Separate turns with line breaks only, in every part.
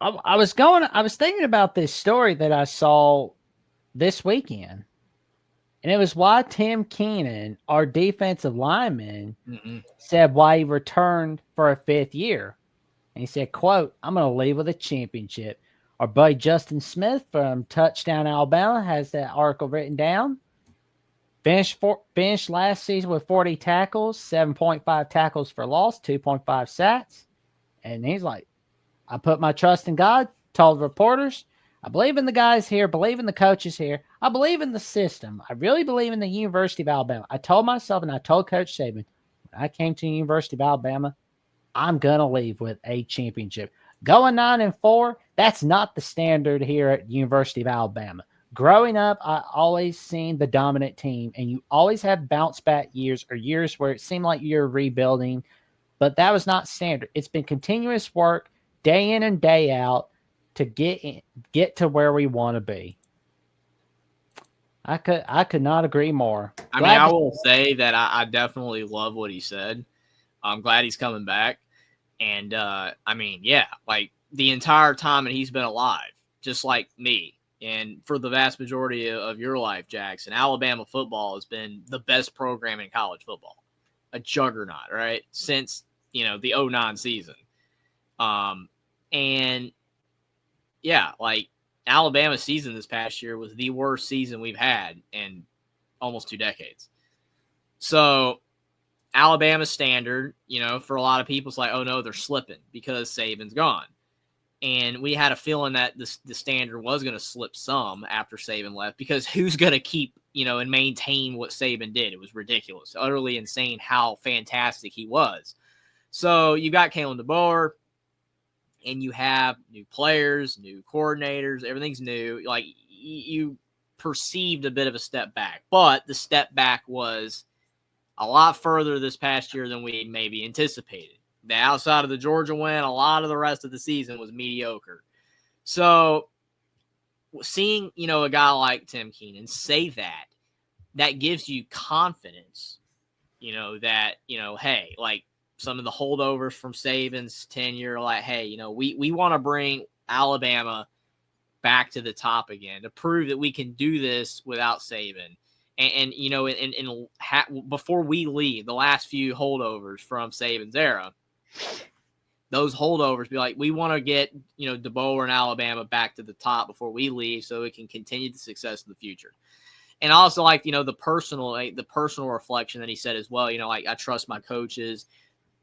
I was thinking about this story that I saw this weekend, and it was why Tim Keenan, our defensive lineman, said why he returned for a fifth year. And he said, quote, "I'm going to leave with a championship." Our buddy Justin Smith from Touchdown Alabama has that article written down. Finished last season with 40 tackles, 7.5 tackles for loss, 2.5 sacks. And he's like, I put my trust in God, told reporters, I believe in the guys here, believe in the coaches here. I believe in the system. I really believe in the University of Alabama. I told myself and I told Coach Saban, when I came to the University of Alabama, I'm going to leave with a championship. Going 9-4, that's not the standard here at University of Alabama. Growing up, I always seen the dominant team, and you always have bounce back years or years where it seemed like you're rebuilding, but that was not standard. It's been continuous work day in and day out to get to where we want to be. I could not agree more.
I will say that I definitely love what he said. I'm glad he's coming back. And, like the entire time that he's been alive, just like me, and for the vast majority of your life, Jackson, Alabama football has been the best program in college football. A juggernaut, right? Since, the 2009 season. And, yeah, like Alabama's season this past year was the worst season we've had in almost 2 decades. So Alabama standard, for a lot of people, it's like, oh no, they're slipping because Saban's gone. And we had a feeling that the standard was going to slip some after Saban left, because who's going to keep, and maintain what Saban did? It was ridiculous, utterly insane how fantastic he was. So you got Kalen DeBoer, and you have new players, new coordinators, everything's new. Like, you perceived a bit of a step back, but the step back was a lot further this past year than we maybe anticipated. The outside of the Georgia win, a lot of the rest of the season was mediocre. So seeing, a guy like Tim Keenan say that gives you confidence, that, hey, like some of the holdovers from Saban's tenure, like, hey, we want to bring Alabama back to the top again to prove that we can do this without Saban. And before we leave, the last few holdovers from Saban's era, those holdovers be like, we want to get, DeBoer and Alabama back to the top before we leave so we can continue the success in the future. And also, like, the personal reflection that he said as well, like, I trust my coaches,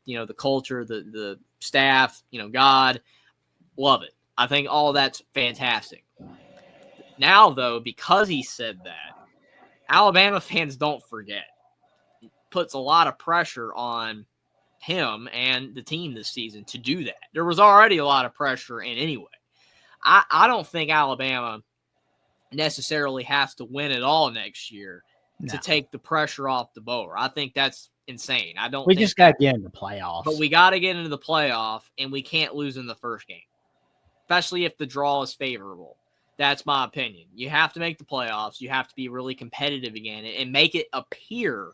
the culture, the staff, God, love it. I think all of that's fantastic. Now, though, because he said that, Alabama fans don't forget. It puts a lot of pressure on him and the team this season to do that. There was already a lot of pressure in anyway. I don't think Alabama necessarily has to win it all next year to take the pressure off DeBoer. I think that's insane.
We just got to get into the playoffs.
But we got to get into the playoff, and we can't lose in the first game, especially if the draw is favorable. That's my opinion. You have to make the playoffs. You have to be really competitive again and make it appear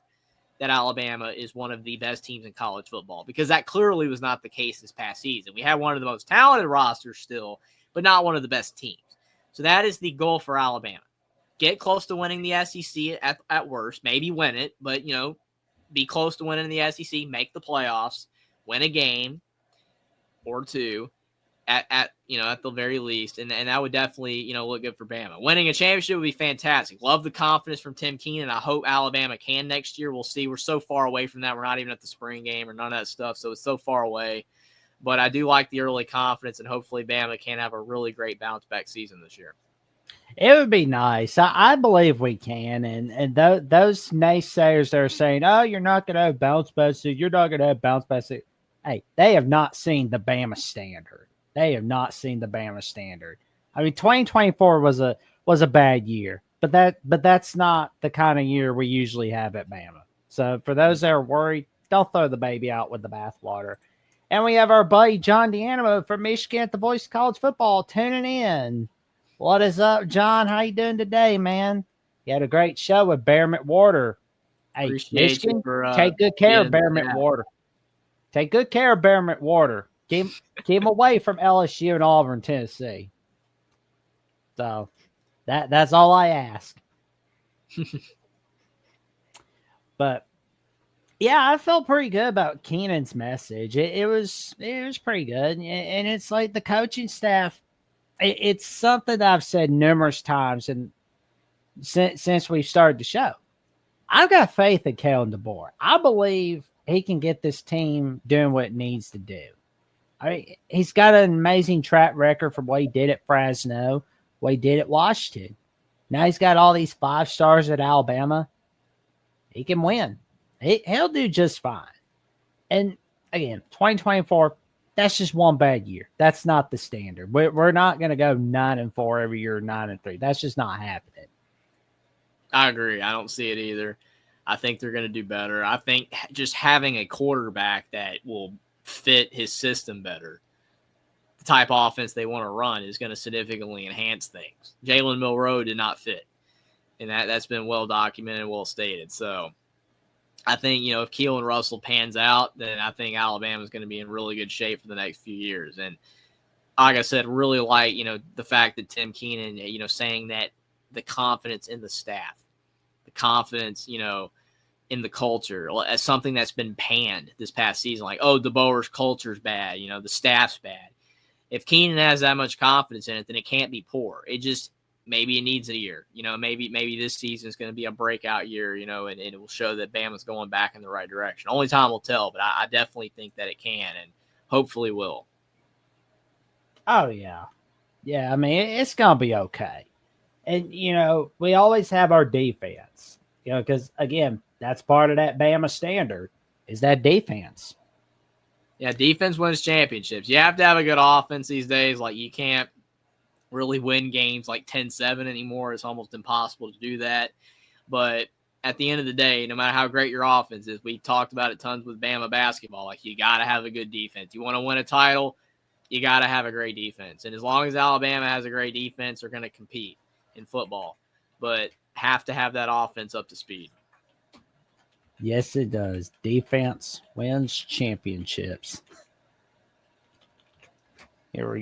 that Alabama is one of the best teams in college football, because that clearly was not the case this past season. We had one of the most talented rosters still, but not one of the best teams. So that is the goal for Alabama. Get close to winning the SEC at worst. Maybe win it, but, be close to winning the SEC, make the playoffs, win a game or two at the very least. And that would definitely, look good for Bama. Winning a championship would be fantastic. Love the confidence from Tim Keenan. I hope Alabama can next year. We'll see. We're so far away from that. We're not even at the spring game or none of that stuff. So it's so far away. But I do like the early confidence, and hopefully Bama can have a really great bounce back season this year.
It would be nice. I believe we can. And those naysayers that are saying, oh, you're not going to have bounce back season, you're not going to have bounce back season. Hey, they have not seen the Bama standard. They have not seen the Bama standard. I mean, 2024 was a bad year, but that's not the kind of year we usually have at Bama. So for those that are worried, don't throw the baby out with the bathwater. And we have our buddy John D'Animo from Michigan at the Voice of College Football tuning in. What is up, John? How you doing today, man? You had a great show with Bear McWhorter. Hey,
Appreciate
Michigan,
for,
take good care of Bear McWhorter. Take good care of Bear McWhorter. Keep him away from LSU and Auburn, Tennessee. So that's all I ask. But yeah, I felt pretty good about Keenan's message. It was pretty good, and it's like the coaching staff. It's something that I've said numerous times, and since we started the show, I've got faith in Kalen DeBoer. I believe he can get this team doing what it needs to do. I mean, he's got an amazing track record from what he did at Fresno, what he did at Washington. Now he's got all these 5 stars at Alabama. He can win. He'll do just fine. And again, 2024, that's just one bad year. That's not the standard. We're not going to go 9-4 every year, 9-3. That's just not happening.
I agree. I don't see it either. I think they're going to do better. I think just having a quarterback that will fit his system better, the type of offense they want to run, is going to significantly enhance things. Jalen Milroe did not fit, and that's been well documented, well stated. So I think, if Keelan Russell pans out, then I think Alabama is going to be in really good shape for the next few years. And like I said, really like, the fact that Tim Keenan, saying that the confidence in the staff, the confidence, in the culture, as something that's been panned this past season, like, oh, DeBoer's culture's bad, the staff's bad. If Keenan has that much confidence in it, then it can't be poor. It just, maybe it needs a year. Maybe this season is going to be a breakout year, and it will show that Bama's going back in the right direction. Only time will tell, but I definitely think that it can, and hopefully will.
Oh, yeah. Yeah, I mean, it's going to be okay. And, we always have our defense, because, again, that's part of that Bama standard is that defense.
Yeah, defense wins championships. You have to have a good offense these days. Like, you can't really win games like 10-7 anymore. It's almost impossible to do that. But at the end of the day, no matter how great your offense is, we talked about it tons with Bama basketball. Like, you got to have a good defense. You want to win a title, you got to have a great defense. And as long as Alabama has a great defense, they're going to compete in football. But have to have that offense up to speed.
Yes, it does. Defense wins championships. Here we go.